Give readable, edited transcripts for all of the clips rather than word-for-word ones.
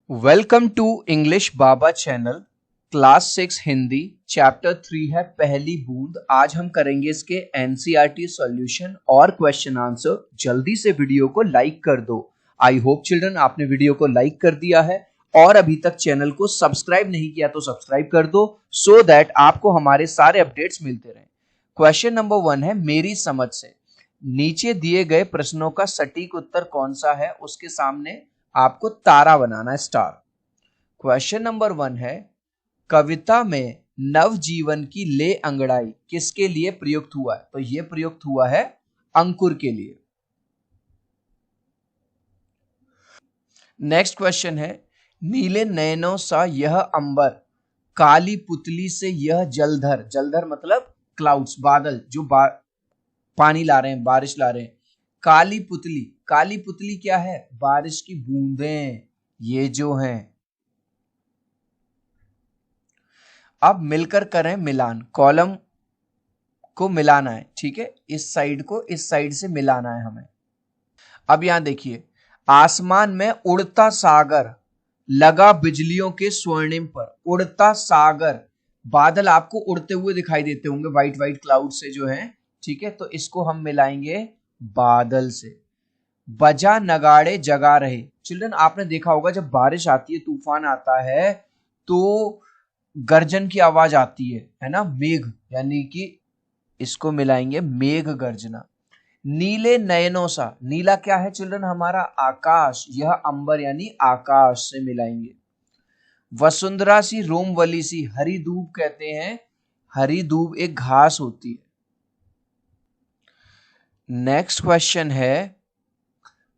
Welcome to English Baba channel. Class 6 Hindi chapter 3 है पहली बूंद। आज हम करेंगे इसके एनसीईआरटी सॉल्यूशन और क्वेश्चन आंसर। जल्दी से वीडियो को लाइक कर दो। आई होप चिल्ड्रन आपने वीडियो को लाइक कर दिया है और अभी तक चैनल को सब्सक्राइब नहीं किया तो सब्सक्राइब कर दो सो दैट आपको हमारे सारे अपडेट्स मिलते रहें। क्वेश्चन नंबर 1 है मेरी समझ से नीचे दिए गए प्रश्नों का सटीक उत्तर कौन सा है। उसके सामने आपको तारा बनाना है, स्टार। क्वेश्चन नंबर 1 है कविता में नवजीवन की ले अंगड़ाई किसके लिए प्रयुक्त हुआ है। तो यह प्रयुक्त हुआ है अंकुर के लिए। नेक्स्ट क्वेश्चन है नीले नयनों सा यह अंबर, काली पुतली से यह जलधर। जलधर मतलब क्लाउड्स, बादल जो पानी ला रहे हैं, बारिश ला रहे हैं। काली पुतली, काली पुतली क्या है? बारिश की बूंदें ये जो हैं। अब मिलकर करें मिलान। कॉलम को मिलाना है, ठीक है। इस साइड को इस साइड से मिलाना है हमें। अब यहां देखिए, आसमान में उड़ता सागर लगा बिजलियों के स्वर्णिम पर। उड़ता सागर, बादल आपको उड़ते हुए दिखाई देते होंगे व्हाइट व्हाइट क्लाउड से जो है, ठीक है। तो इसको हम मिलाएंगे बादल से। बजा नगाड़े जगा रहे। चिल्ड्रन आपने देखा होगा जब बारिश आती है, तूफान आता है तो गर्जन की आवाज आती है ना, मेघ, यानी कि इसको मिलाएंगे मेघ गर्जना। नीले नयनों सा, नीला क्या है चिल्ड्रन? हमारा आकाश। यह अंबर यानी आकाश से मिलाएंगे। वसुंधरा सी रोमवली सी, हरी दूब कहते हैं। हरी दूब एक घास होती है। नेक्स्ट क्वेश्चन है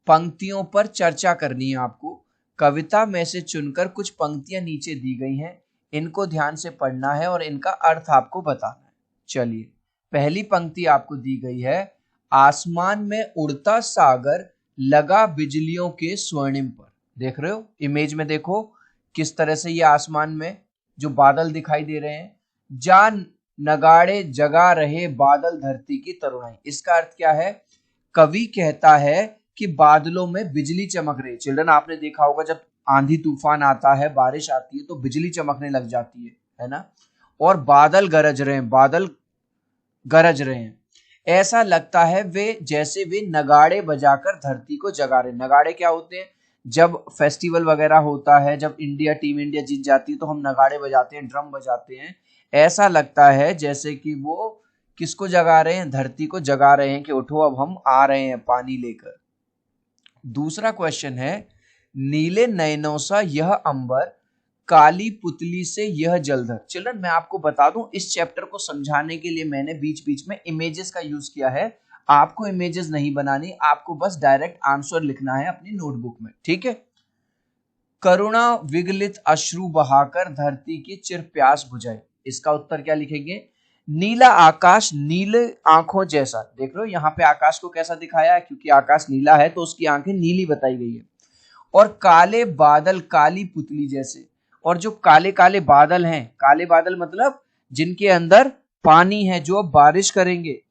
पंक्तियों पर चर्चा करनी है आपको। कविता में से चुनकर कुछ पंक्तियां नीचे दी गई हैं, इनको ध्यान से पढ़ना है और इनका अर्थ आपको बताना है। चलिए, पहली पंक्ति आपको दी गई है, आसमान में उड़ता सागर लगा बिजलियों के स्वर्णिम पर। देख रहे हो इमेज में? देखो किस तरह से ये आसमान में जो बादल दिखाई दे रहे हैं। जान नगाड़े जगा रहे बादल धरती की तरुणाई। इसका अर्थ क्या है? कवि कहता है कि बादलों में बिजली चमक रही। चिल्ड्रन आपने देखा होगा जब आंधी तूफान आता है, बारिश आती है तो बिजली चमकने लग जाती है ना। और बादल गरज रहे हैं, बादल गरज रहे हैं। ऐसा लगता है वे जैसे वे नगाड़े बजाकर धरती को जगा रहे हैं। नगाड़े क्या होते हैं? जब फेस्टिवल वगैरह होता है, जब टीम इंडिया जीत जाती है तो हम नगाड़े बजाते हैं, ड्रम बजाते हैं। ऐसा लगता है जैसे कि वो किसको जगा रहे हैं? धरती को जगा रहे हैं कि उठो अब हम आ रहे हैं पानी लेकर। दूसरा क्वेश्चन है नीले नयनों सा यह अंबर, काली पुतली से यह जलधर। चिल्ड्रन मैं आपको बता दूं, इस चैप्टर को समझाने के लिए मैंने बीच बीच में इमेजेस का यूज किया है। आपको इमेजेस नहीं बनानी, आपको बस डायरेक्ट आंसर लिखना है अपनी नोटबुक में, ठीक है। करुणा विगलित अश्रु बहाकर धरती की चिर प्यास बुझाई। इसका उत्तर क्या लिखेंगे? नीला आकाश नीले आंखों जैसा। देख लो यहाँ पे आकाश को कैसा दिखाया है, क्योंकि आकाश नीला है तो उसकी आंखें नीली बताई गई है। और काले बादल काली पुतली जैसे। और जो काले काले बादल हैं, काले बादल मतलब जिनके अंदर पानी है, जो अब बारिश करेंगे।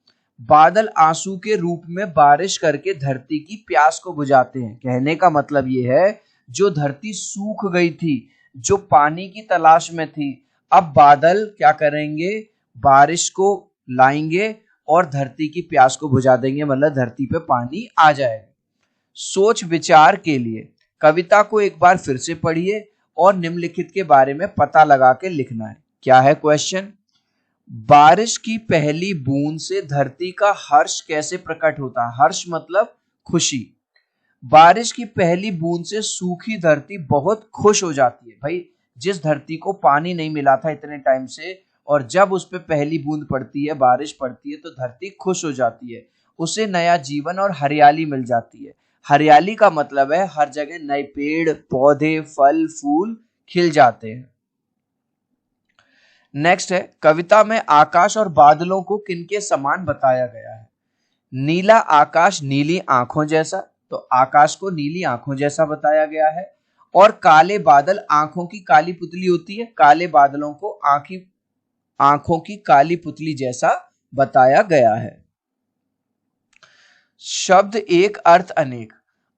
बादल आंसू के रूप में बारिश करके धरती की प्यास को बुझाते हैं। कहने का मतलब ये है जो धरती सूख गई थी, जो पानी की तलाश में थी, अब बादल क्या करेंगे? बारिश को लाएंगे और धरती की प्यास को बुझा देंगे, मतलब धरती पे पानी आ जाएगा। सोच विचार के लिए कविता को एक बार फिर से पढ़िए और निम्नलिखित के बारे में पता लगा के लिखना है। क्या है क्वेश्चन? बारिश की पहली बूंद से धरती का हर्ष कैसे प्रकट होता है? हर्ष मतलब खुशी। बारिश की पहली बूंद से सूखी धरती बहुत खुश हो जाती है। भाई जिस धरती को पानी नहीं मिला था इतने टाइम से, और जब उस पे पहली बूंद पड़ती है, बारिश पड़ती है, तो धरती खुश हो जाती है, उसे नया जीवन और हरियाली मिल जाती है। हरियाली का मतलब है हर जगह नए पेड़ पौधे फल फूल खिल जाते हैं। नेक्स्ट है कविता में आकाश और बादलों को किनके समान बताया गया है? नीला आकाश नीली आंखों जैसा, तो आकाश को नीली आंखों जैसा बताया गया है। और काले बादल आंखों की काली पुतली होती है, काले बादलों को आंखों की काली पुतली जैसा बताया गया है। शब्द एक अर्थ अनेक।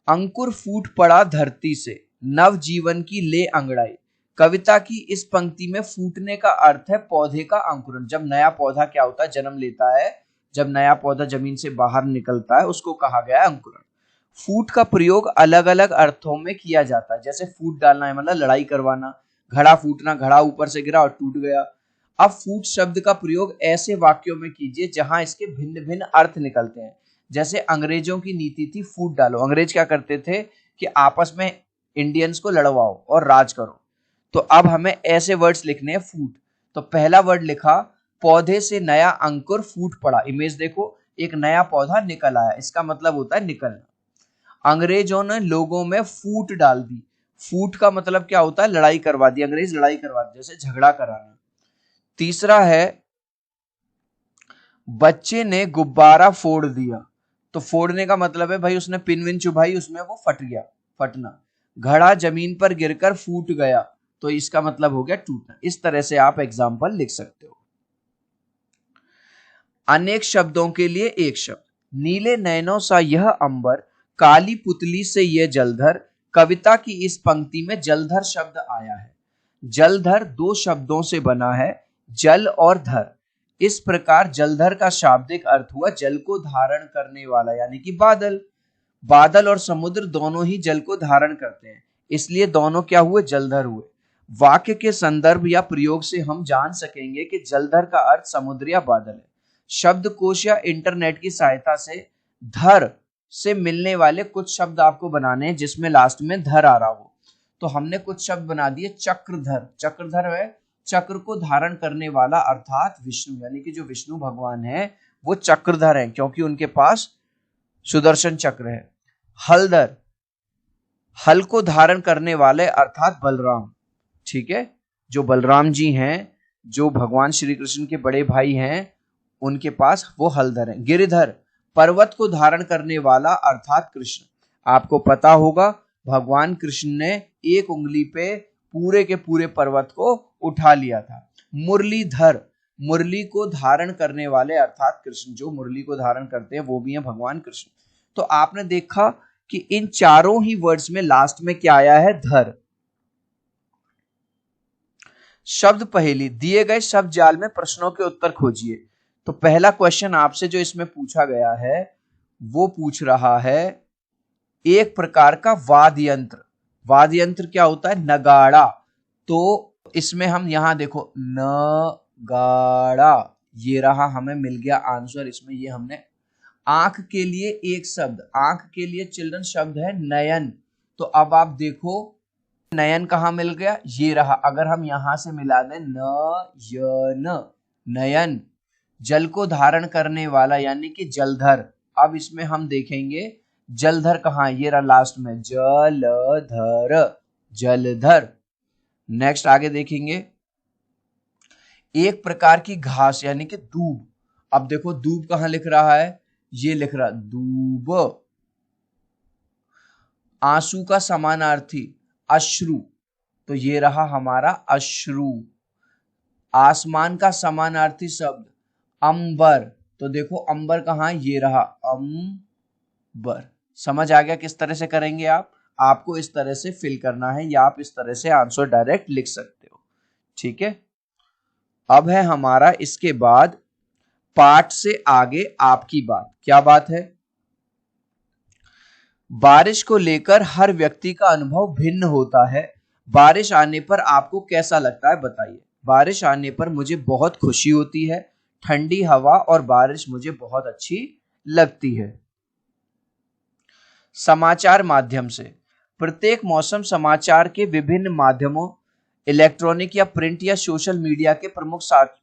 अंकुर फूट पड़ा धरती से, नवजीवन की ले अंगड़ाई। कविता की इस पंक्ति में फूटने का अर्थ है पौधे का अंकुरन। जब नया पौधा क्या होता है, जन्म लेता है, जब नया पौधा जमीन से बाहर निकलता है उसको कहा गया है अंकुरन। फूट का प्रयोग अलग अलग अर्थों में किया जाता है, जैसे फूट डालना है मतलब लड़ाई करवाना, घड़ा फूटना, घड़ा ऊपर से गिरा और टूट गया। अब फूट शब्द का प्रयोग ऐसे वाक्यों में कीजिए जहां इसके भिन्न भिन्न अर्थ निकलते हैं। जैसे अंग्रेजों की नीति थी फूट डालो। अंग्रेज क्या करते थे कि आपस में इंडियंस को लड़वाओ और राज करो। तो अब हमें ऐसे वर्ड्स लिखने हैं फूट। तो पहला वर्ड लिखा, पौधे से नया अंकुर फूट पड़ा। इमेज देखो, एक नया पौधा निकल आया, इसका मतलब होता है निकलना। अंग्रेजों ने लोगों में फूट डाल दी। फूट का मतलब क्या होता है, लड़ाई करवा दी, अंग्रेज लड़ाई करवा दी, जैसे झगड़ा कराना। तीसरा है, बच्चे ने गुब्बारा फोड़ दिया। तो फोड़ने का मतलब है भाई उसने पिन विन चुभाई, उसमें वो फट गया, फटना। घड़ा जमीन पर गिरकर फूट गया, तो इसका मतलब हो गया टूटना। इस तरह से आप एग्जाम्पल लिख सकते हो। अनेक शब्दों के लिए एक शब्द। नीले नैनों सा यह अंबर, काली पुतली से यह जलधर। कविता की इस पंक्ति में जलधर शब्द आया है। जलधर दो शब्दों से बना है, जल और धर। इस प्रकार जलधर का शाब्दिक अर्थ हुआ जल को धारण करने वाला, यानी कि बादल। बादल और समुद्र दोनों ही जल को धारण करते हैं, इसलिए दोनों क्या हुए, जलधर हुए। वाक्य के संदर्भ या प्रयोग से हम जान सकेंगे कि जलधर का अर्थ समुद्र या बादल है। शब्दकोश या इंटरनेट की सहायता से धर से मिलने वाले कुछ शब्द आपको बनाने हैं जिसमें लास्ट में धर आ रहा हो। तो हमने कुछ शब्द बना दिए। चक्रधर, चक्रधर है चक्र को धारण करने वाला, अर्थात विष्णु, यानी कि जो विष्णु भगवान है वो चक्रधर है क्योंकि उनके पास सुदर्शन चक्र है। हलधर, हल को धारण करने वाले अर्थात बलराम। ठीक है, जो बलराम जी हैं, जो भगवान श्री कृष्ण के बड़े भाई हैं, उनके पास वो हलधर हैं। गिरिधर, पर्वत को धारण करने वाला अर्थात कृष्ण। आपको पता होगा भगवान कृष्ण ने एक उंगली पे पूरे के पूरे पर्वत को उठा लिया था। मुरलीधर, मुरली को धारण करने वाले अर्थात कृष्ण, जो मुरली को धारण करते हैं वो भी हैं भगवान कृष्ण। तो आपने देखा कि इन चारों ही वर्ड्स में लास्ट में क्या आया है, धर। शब्द पहेली, दिए गए शब्द जाल में प्रश्नों के उत्तर खोजिए। तो पहला क्वेश्चन आपसे जो इसमें पूछा गया है वो पूछ रहा है एक प्रकार का वाद्य यंत्र। वाद्य यंत्र क्या होता है, नगाड़ा। तो इसमें हम यहां देखो नगाड़ा, ये रहा, हमें मिल गया आंसर इसमें। ये हमने आंख के लिए एक शब्द, आंख के लिए चिल्ड्रन शब्द है नयन। तो अब आप देखो नयन कहाँ मिल गया, ये रहा। अगर हम यहां से मिला दें नयन, नयन। जल को धारण करने वाला यानी कि जलधर। अब इसमें हम देखेंगे जलधर कहाँ, ये रहा लास्ट में, जलधर, जलधर। नेक्स्ट आगे देखेंगे, एक प्रकार की घास यानी कि दूब। अब देखो दूब कहाँ लिख रहा है, ये लिख रहा दूब। आंसू का समानार्थी अश्रु, तो ये रहा हमारा अश्रु। आसमान का समानार्थी शब्द अंबर, तो देखो अंबर कहाँ, ये रहा अंबर। समझ आ गया किस तरह से करेंगे आप? आपको इस तरह से फिल करना है या आप इस तरह से आंसर डायरेक्ट लिख सकते हो। ठीक है, अब है हमारा इसके बाद पाठ से आगे आपकी बात। क्या बात है? बारिश को लेकर हर व्यक्ति का अनुभव भिन्न होता है। बारिश आने पर आपको कैसा लगता है बताइए। बारिश आने पर मुझे बहुत खुशी होती है। ठंडी हवा और बारिश मुझे बहुत अच्छी लगती है। समाचार माध्यम से, प्रत्येक मौसम समाचार के विभिन्न माध्यमों, इलेक्ट्रॉनिक या प्रिंट या सोशल मीडिया के प्रमुख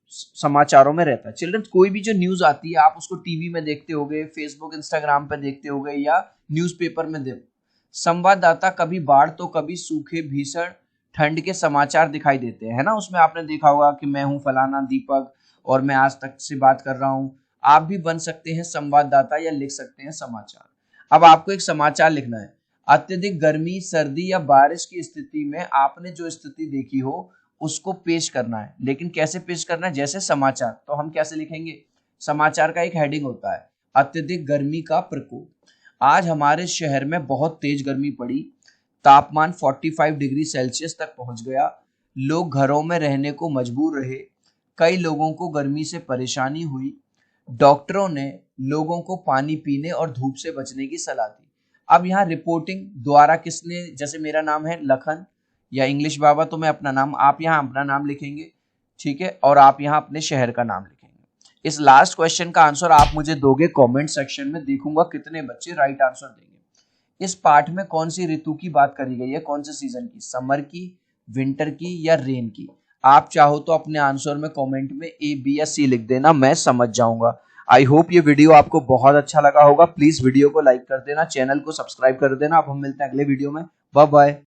समाचारों में रहता है। चिल्ड्रन, कोई भी जो न्यूज आती है आप उसको टीवी में देखते होगे, फेसबुक इंस्टाग्राम पे देखते होगे या न्यूज़पेपर में देखो। संवाददाता कभी बाढ़ तो कभी सूखे, भीषण ठंड के समाचार दिखाई देते हैं, है ना। उसमें आपने देखा होगा कि मैं हूं फलाना दीपक और मैं आज तक से बात कर रहा हूं। आप भी बन सकते हैं संवाददाता या लिख सकते हैं समाचार। अब आपको एक समाचार लिखना है। अत्यधिक गर्मी, सर्दी या बारिश की स्थिति में आपने जो स्थिति देखी हो उसको पेश करना है। लेकिन कैसे पेश करना है, जैसे समाचार। तो हम कैसे लिखेंगे, समाचार का एक हेडिंग होता है अत्यधिक गर्मी का प्रकोप। आज हमारे शहर में बहुत तेज गर्मी पड़ी। तापमान 45 डिग्री सेल्सियस तक पहुंच गया। लोग घरों में रहने को मजबूर रहे। कई लोगों को गर्मी से परेशानी हुई। डॉक्टरों ने लोगों को पानी पीने और धूप से बचने की सलाह दी। अब यहाँ रिपोर्टिंग द्वारा किसने, जैसे मेरा नाम है लखन या इंग्लिश बाबा, तो मैं अपना नाम, आप यहाँ अपना नाम लिखेंगे, ठीक है, और आप यहाँ अपने शहर का नाम लिखेंगे। इस लास्ट क्वेश्चन का आंसर आप मुझे दोगे कमेंट सेक्शन में, देखूंगा कितने बच्चे राइट आंसर देंगे। इस पार्ट में कौन सी ऋतु की बात करी गई है, कौन से सीजन की, समर की, विंटर की या रेन की? आप चाहो तो अपने आंसर में कमेंट में ए, बी या सी लिख देना, मैं समझ जाऊंगा। आई होप ये वीडियो आपको बहुत अच्छा लगा होगा। प्लीज वीडियो को लाइक कर देना, चैनल को सब्सक्राइब कर देना। अब हम मिलते हैं अगले वीडियो में। Bye bye.